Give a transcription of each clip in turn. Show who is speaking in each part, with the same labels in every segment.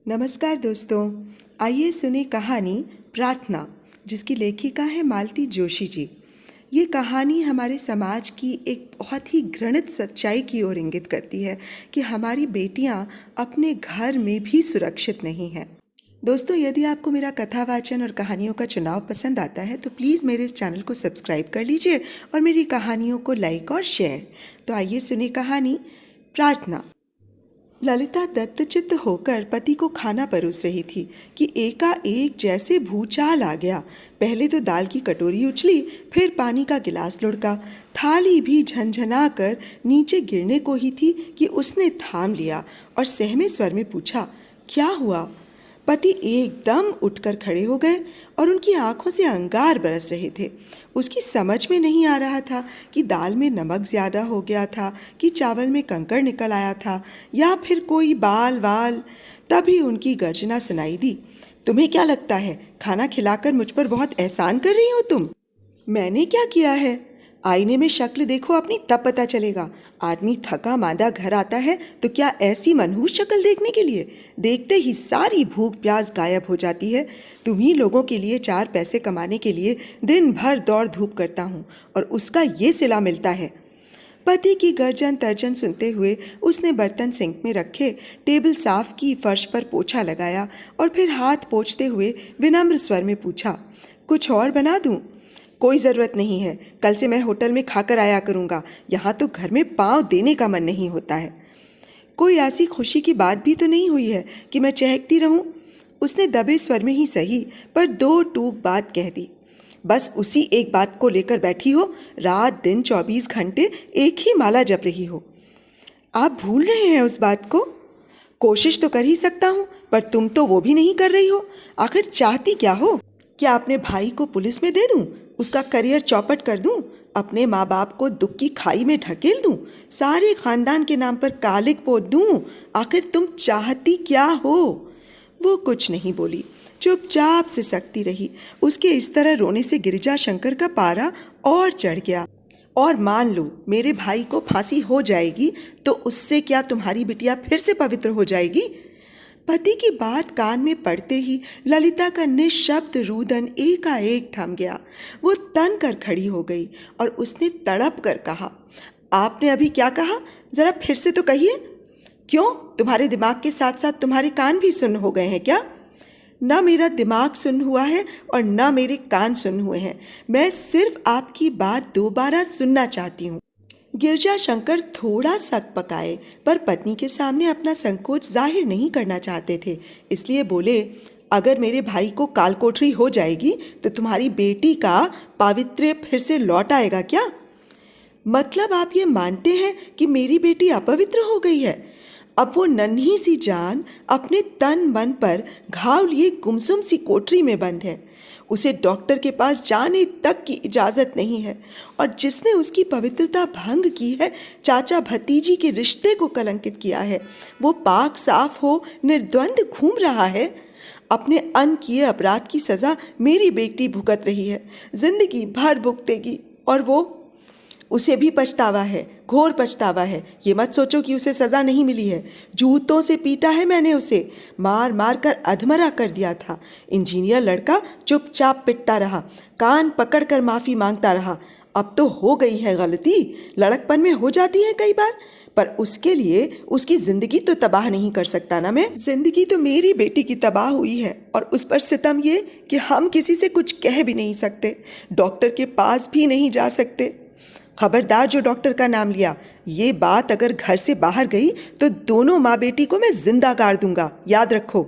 Speaker 1: नमस्कार दोस्तों, आइए सुने कहानी प्रार्थना, जिसकी लेखिका है मालती जोशी जी। ये कहानी हमारे समाज की एक बहुत ही घृणित सच्चाई की ओर इंगित करती है कि हमारी बेटियां अपने घर में भी सुरक्षित नहीं हैं। दोस्तों, यदि आपको मेरा कथावाचन और कहानियों का चुनाव पसंद आता है तो प्लीज़ मेरे इस चैनल को सब्सक्राइब कर लीजिए और मेरी कहानियों को लाइक और शेयर। तो आइए सुने कहानी प्रार्थना। ललिता दत्तचित्त होकर पति को खाना परोस रही थी कि एकाएक जैसे भूचाल आ गया। पहले तो दाल की कटोरी उछली, फिर पानी का गिलास लुढ़का। थाली भी झनझना कर नीचे गिरने को ही थी कि उसने थाम लिया और सहमे स्वर में पूछा, क्या हुआ? पति एकदम उठकर खड़े हो गए और उनकी आंखों से अंगार बरस रहे थे। उसकी समझ में नहीं आ रहा था कि दाल में नमक ज़्यादा हो गया था कि चावल में कंकड़ निकल आया था या फिर कोई बाल वाल। तभी उनकी गर्जना सुनाई दी, तुम्हें क्या लगता है खाना खिलाकर मुझ पर बहुत एहसान कर रही हो तुम? मैंने क्या किया है? आईने में शक्ल देखो अपनी, तब पता चलेगा। आदमी थका मांदा घर आता है तो क्या ऐसी मनहूस शक्ल देखने के लिए? देखते ही सारी भूख प्यास गायब हो जाती है। तुम्ही लोगों के लिए 4 पैसे कमाने के लिए दिन भर दौड़ धूप करता हूँ और उसका ये सिला मिलता है। पति की गर्जन तर्जन सुनते हुए उसने बर्तन सिंक में रखे, टेबल साफ की, फर्श पर पोछा लगाया और फिर हाथ पोंछते हुए विनम्र स्वर में पूछा, कुछ और बना दूँ? कोई ज़रूरत नहीं है, कल से मैं होटल में खाकर आया करूँगा। यहाँ तो घर में पाँव देने का मन नहीं होता है। कोई ऐसी खुशी की बात भी तो नहीं हुई है कि मैं चहकती रहूँ? उसने दबे स्वर में ही सही पर 2 टूक बात कह दी। बस उसी एक बात को लेकर बैठी हो, रात दिन 24 घंटे एक ही माला जप रही हो। आप भूल रहे हैं उस बात को? कोशिश तो कर ही सकता हूँ, पर तुम तो वो भी नहीं कर रही हो। आखिर चाहती क्या हो? क्या अपने भाई को पुलिस में दे दूं? उसका करियर चौपट कर दूं? अपने माँ बाप को दुख की खाई में ढकेल दूं? सारे खानदान के नाम पर कालिक पोत दूं? आखिर तुम चाहती क्या हो? वो कुछ नहीं बोली, चुपचाप से सकती रही। उसके इस तरह रोने से गिरिजा शंकर का पारा और चढ़ गया। और मान लो मेरे भाई को फांसी हो जाएगी तो उससे क्या तुम्हारी बिटिया फिर से पवित्र हो जाएगी? पति की बात कान में पड़ते ही ललिता का निःशब्द रुदन एकाएक थम गया। वो तन कर खड़ी हो गई और उसने तड़प कर कहा, आपने अभी क्या कहा? जरा फिर से तो कहिए। क्यों, तुम्हारे दिमाग के साथ साथ तुम्हारे कान भी सुन्न हो गए हैं क्या? न मेरा दिमाग सुन्न हुआ है और न मेरे कान सुन्न हुए हैं। मैं सिर्फ आपकी बात दोबारा सुनना चाहती हूँ। गिरजा शंकर थोड़ा सक पकाए, पर पत्नी के सामने अपना संकोच जाहिर नहीं करना चाहते थे, इसलिए बोले, अगर मेरे भाई को कालकोठरी हो जाएगी तो तुम्हारी बेटी का पावित्र्य फिर से लौट आएगा क्या? मतलब आप ये मानते हैं कि मेरी बेटी अपवित्र हो गई है? अब वो नन्ही सी जान अपने तन मन पर घाव लिए गुमसुम सी कोठरी में बंद है। उसे डॉक्टर के पास जाने तक की इजाज़त नहीं है और जिसने उसकी पवित्रता भंग की है, चाचा भतीजी के रिश्ते को कलंकित किया है, वो पाक साफ हो निर्द्वंद घूम रहा है। अपने अन किए अपराध की सज़ा मेरी बेटी भुगत रही है, जिंदगी भर भुगतेगी। और वो, उसे भी पछतावा है, घोर पछतावा है। ये मत सोचो कि उसे सज़ा नहीं मिली है। जूतों से पीटा है मैंने उसे, मार मार कर अधमरा कर दिया था। इंजीनियर लड़का चुपचाप पिटता रहा, कान पकड़ कर माफ़ी मांगता रहा। अब तो हो गई है गलती, लड़कपन में हो जाती है कई बार, पर उसके लिए उसकी ज़िंदगी तो तबाह नहीं कर सकता ना मैं। ज़िंदगी तो मेरी बेटी की तबाह हुई है और उस पर सितम ये कि हम किसी से कुछ कह भी नहीं सकते, डॉक्टर के पास भी नहीं जा सकते। खबरदार जो डॉक्टर का नाम लिया, ये बात अगर घर से बाहर गई तो दोनों माँ बेटी को मैं जिंदा गाड़ दूंगा, याद रखो।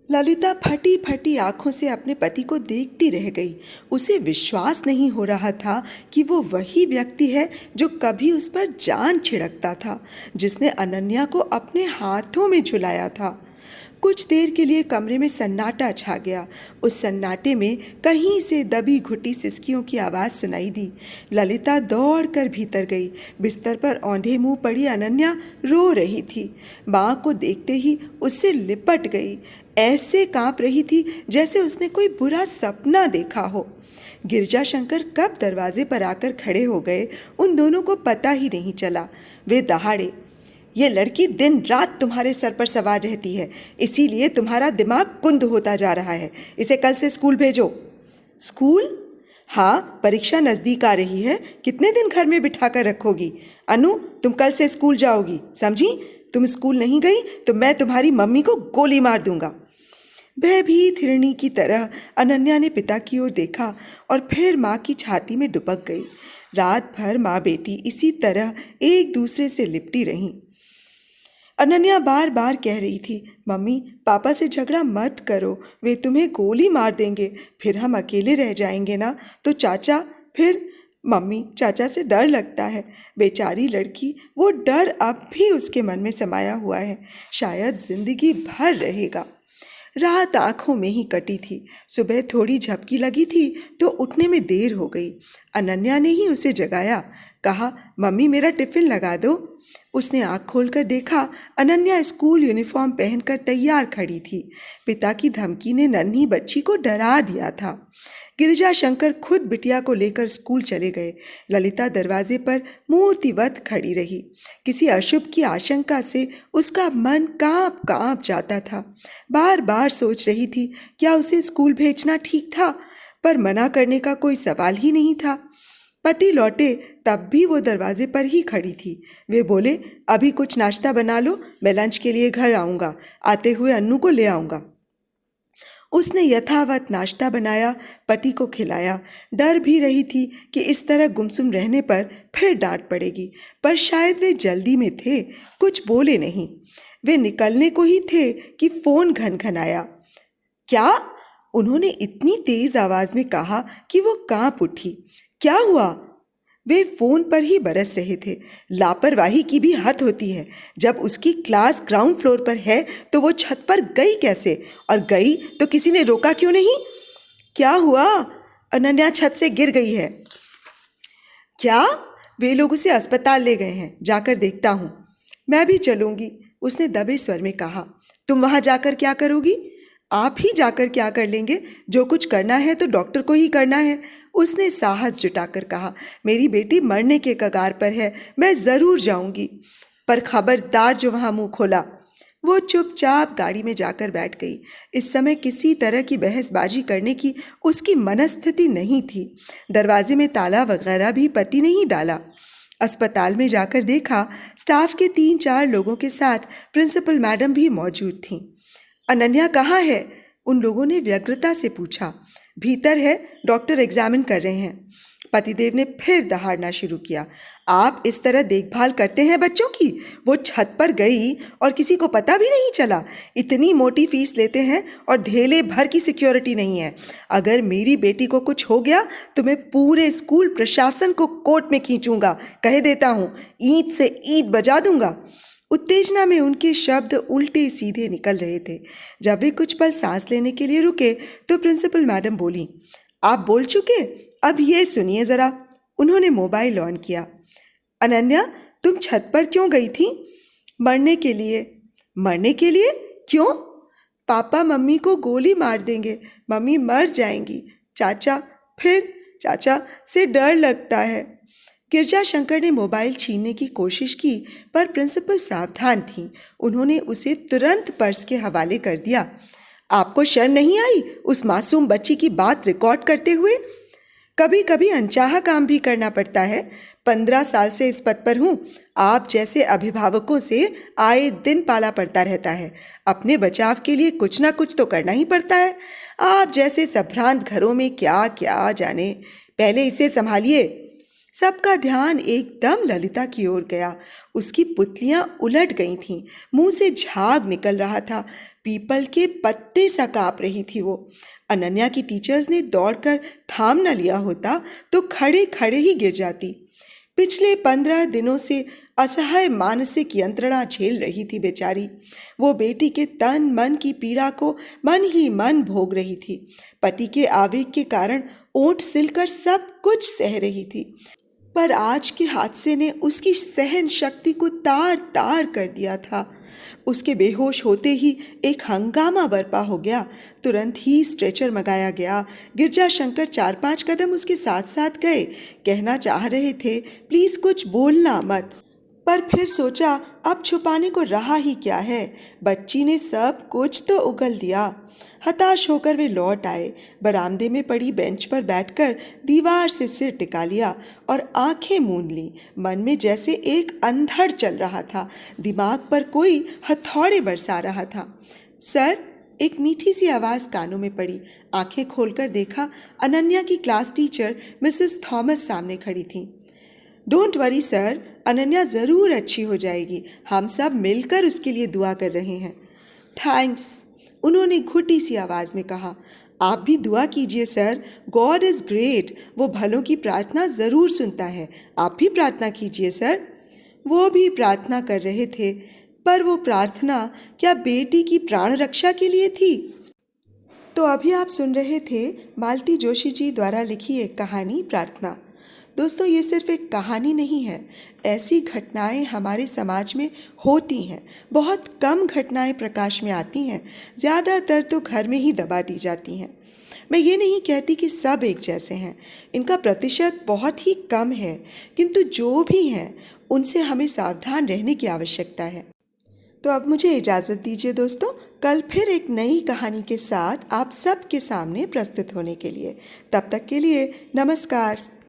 Speaker 1: ललिता फटी फटी आंखों से अपने पति को देखती रह गई। उसे विश्वास नहीं हो रहा था कि वो वही व्यक्ति है जो कभी उस पर जान छिड़कता था, जिसने अनन्या को अपने हाथों में झुलाया था। कुछ देर के लिए कमरे में सन्नाटा छा गया। उस सन्नाटे में कहीं से दबी घुटी सिसकियों की आवाज़ सुनाई दी। ललिता दौड़कर भीतर गई। बिस्तर पर औंधे मुंह पड़ी अनन्या रो रही थी। माँ को देखते ही उससे लिपट गई। ऐसे कांप रही थी जैसे उसने कोई बुरा सपना देखा हो। गिरजा शंकर कब दरवाजे पर आकर खड़े हो गए, उन दोनों को पता ही नहीं चला। वे दहाड़े, ये लड़की दिन रात तुम्हारे सर पर सवार रहती है, इसीलिए तुम्हारा दिमाग कुंद होता जा रहा है। इसे कल से स्कूल भेजो। स्कूल? हाँ, परीक्षा नज़दीक आ रही है, कितने दिन घर में बिठा कर रखोगी? अनु, तुम कल से स्कूल जाओगी, समझी? तुम स्कूल नहीं गई तो मैं तुम्हारी मम्मी को गोली मार दूंगा। भयभीत हिरणी की तरह अनन्या ने पिता की ओर देखा और फिर माँ की छाती में दुबक गई। रात भर माँ बेटी इसी तरह एक दूसरे से लिपटी रहीं। अनन्या बार बार कह रही थी, मम्मी पापा से झगड़ा मत करो, वे तुम्हें गोली मार देंगे, फिर हम अकेले रह जाएंगे ना, तो चाचा फिर। मम्मी, चाचा से डर लगता है। बेचारी लड़की, वो डर अब भी उसके मन में समाया हुआ है, शायद जिंदगी भर रहेगा। रात आंखों में ही कटी थी। सुबह थोड़ी झपकी लगी थी तो उठने में देर हो गई। अनन्या ने ही उसे जगाया, कहा, मम्मी मेरा टिफिन लगा दो। उसने आँख खोलकर देखा, अनन्या स्कूल यूनिफॉर्म पहनकर तैयार खड़ी थी। पिता की धमकी ने नन्ही बच्ची को डरा दिया था। गिरिजा शंकर खुद बिटिया को लेकर स्कूल चले गए। ललिता दरवाजे पर मूर्तिवत खड़ी रही। किसी अशुभ की आशंका से उसका मन कांप कांप जाता था। बार बार सोच रही थी, क्या उसे स्कूल भेजना ठीक था, पर मना करने का कोई सवाल ही नहीं था। पति लौटे तब भी वो दरवाजे पर ही खड़ी थी। वे बोले, अभी कुछ नाश्ता बना लो, मैं लंच के लिए घर आऊँगा, आते हुए अन्नू को ले आऊँगा। उसने यथावत नाश्ता बनाया, पति को खिलाया। डर भी रही थी कि इस तरह गुमसुम रहने पर फिर डांट पड़ेगी, पर शायद वे जल्दी में थे, कुछ बोले नहीं। वे निकलने को ही थे कि फोन घनघनाया। क्या? उन्होंने इतनी तेज आवाज में कहा कि वो कांप उठी। क्या हुआ? वे फोन पर ही बरस रहे थे। लापरवाही की भी हद होती है। जब उसकी क्लास ग्राउंड फ्लोर पर है तो वो छत पर गई कैसे? और गई तो किसी ने रोका क्यों नहीं? क्या हुआ? अनन्या छत से गिर गई है। क्या? वे लोग उसे अस्पताल ले गए हैं, जाकर देखता हूँ। मैं भी चलूँगी, उसने दबे स्वर में कहा। तुम वहाँ जाकर क्या करोगी? आप ही जाकर क्या कर लेंगे? जो कुछ करना है तो डॉक्टर को ही करना है, उसने साहस जुटाकर कहा। मेरी बेटी मरने के कगार पर है, मैं ज़रूर जाऊंगी, पर खबरदार जो वहाँ मुंह खोला। वो चुपचाप गाड़ी में जाकर बैठ गई। इस समय किसी तरह की बहसबाजी करने की उसकी मनस्थिति नहीं थी। दरवाजे में ताला वगैरह भी पति ने ही डाला। अस्पताल में जाकर देखा, स्टाफ के 3-4 लोगों के साथ प्रिंसिपल मैडम भी मौजूद थीं। अनन्या कहाँ है? उन लोगों ने व्यग्रता से पूछा। भीतर है, डॉक्टर एग्जामिन कर रहे हैं। पतिदेव ने फिर दहाड़ना शुरू किया। आप इस तरह देखभाल करते हैं बच्चों की? वो छत पर गई और किसी को पता भी नहीं चला। इतनी मोटी फीस लेते हैं और धेले भर की सिक्योरिटी नहीं है। अगर मेरी बेटी को कुछ हो गया तो मैं पूरे स्कूल प्रशासन को कोर्ट में खींचूंगा, कह देता हूँ, ईंट से ईंट बजा दूंगा। उत्तेजना में उनके शब्द उल्टे सीधे निकल रहे थे। जब वे कुछ पल सांस लेने के लिए रुके तो प्रिंसिपल मैडम बोली, आप बोल चुके, अब ये सुनिए ज़रा। उन्होंने मोबाइल ऑन किया। अनन्या, तुम छत पर क्यों गई थी? मरने के लिए। मरने के लिए? क्यों? पापा मम्मी को गोली मार देंगे, मम्मी मर जाएंगी। चाचा, फिर चाचा से डर लगता है। गिरजा शंकर ने मोबाइल छीनने की कोशिश की, पर प्रिंसिपल सावधान थी। उन्होंने उसे तुरंत पर्स के हवाले कर दिया। आपको शर्म नहीं आई उस मासूम बच्ची की बात रिकॉर्ड करते हुए? कभी कभी अनचाहा काम भी करना पड़ता है। 15 साल से इस पद पर हूँ। आप जैसे अभिभावकों से आए दिन पाला पड़ता रहता है। अपने बचाव के लिए कुछ ना कुछ तो करना ही पड़ता है। आप जैसे संभ्रांत घरों में क्या क्या जाने। पहले इसे संभालिए। सबका ध्यान एकदम ललिता की ओर गया। उसकी पुतलियां उलट गई थीं, मुंह से झाग निकल रहा था, पीपल के पत्ते सा कांप रही थी वो। अनन्या की टीचर्स ने दौड़कर थाम न लिया होता तो खड़े खड़े ही गिर जाती। पिछले 15 दिनों से असहाय मानसिक यंत्रणा झेल रही थी बेचारी। वो बेटी के तन मन की पीड़ा को मन ही मन भोग रही थी। पति के आवेग के कारण ओंठ सिलकर सब कुछ सह रही थी, पर आज के हादसे ने उसकी सहन शक्ति को तार तार कर दिया था। उसके बेहोश होते ही एक हंगामा बर्पा हो गया। तुरंत ही स्ट्रेचर मंगाया गया। गिरजा शंकर 4-5 कदम उसके साथ साथ गए। कहना चाह रहे थे, प्लीज कुछ बोलना मत, पर फिर सोचा अब छुपाने को रहा ही क्या है, बच्ची ने सब कुछ तो उगल दिया। हताश होकर वे लौट आए, बरामदे में पड़ी बेंच पर बैठकर दीवार से सिर टिका लिया और आंखें मूंद ली। मन में जैसे एक अंधड़ चल रहा था, दिमाग पर कोई हथौड़े बरसा रहा था। सर, एक मीठी सी आवाज़ कानों में पड़ी। आंखें खोलकर देखा, अनन्या की क्लास टीचर मिसेस थॉमस सामने खड़ी थीं। डोंट वरी सर, अनन्या ज़रूर अच्छी हो जाएगी, हम सब मिलकर उसके लिए दुआ कर रहे हैं। थैंक्स, उन्होंने घुटी सी आवाज़ में कहा। आप भी दुआ कीजिए सर, गॉड इज़ ग्रेट, वो भलों की प्रार्थना ज़रूर सुनता है। आप भी प्रार्थना कीजिए सर। वो भी प्रार्थना कर रहे थे, पर वो प्रार्थना क्या बेटी की प्राण रक्षा के लिए थी? तो अभी आप सुन रहे थे मालती जोशी जी द्वारा लिखी एक कहानी प्रार्थना। दोस्तों, ये सिर्फ एक कहानी नहीं है, ऐसी घटनाएं हमारे समाज में होती हैं। बहुत कम घटनाएं प्रकाश में आती हैं, ज़्यादातर तो घर में ही दबा दी जाती हैं। मैं ये नहीं कहती कि सब एक जैसे हैं, इनका प्रतिशत बहुत ही कम है, किंतु जो भी हैं उनसे हमें सावधान रहने की आवश्यकता है। तो अब मुझे इजाज़त दीजिए दोस्तों, कल फिर एक नई कहानी के साथ आप सबके सामने प्रस्तुत होने के लिए। तब तक के लिए नमस्कार।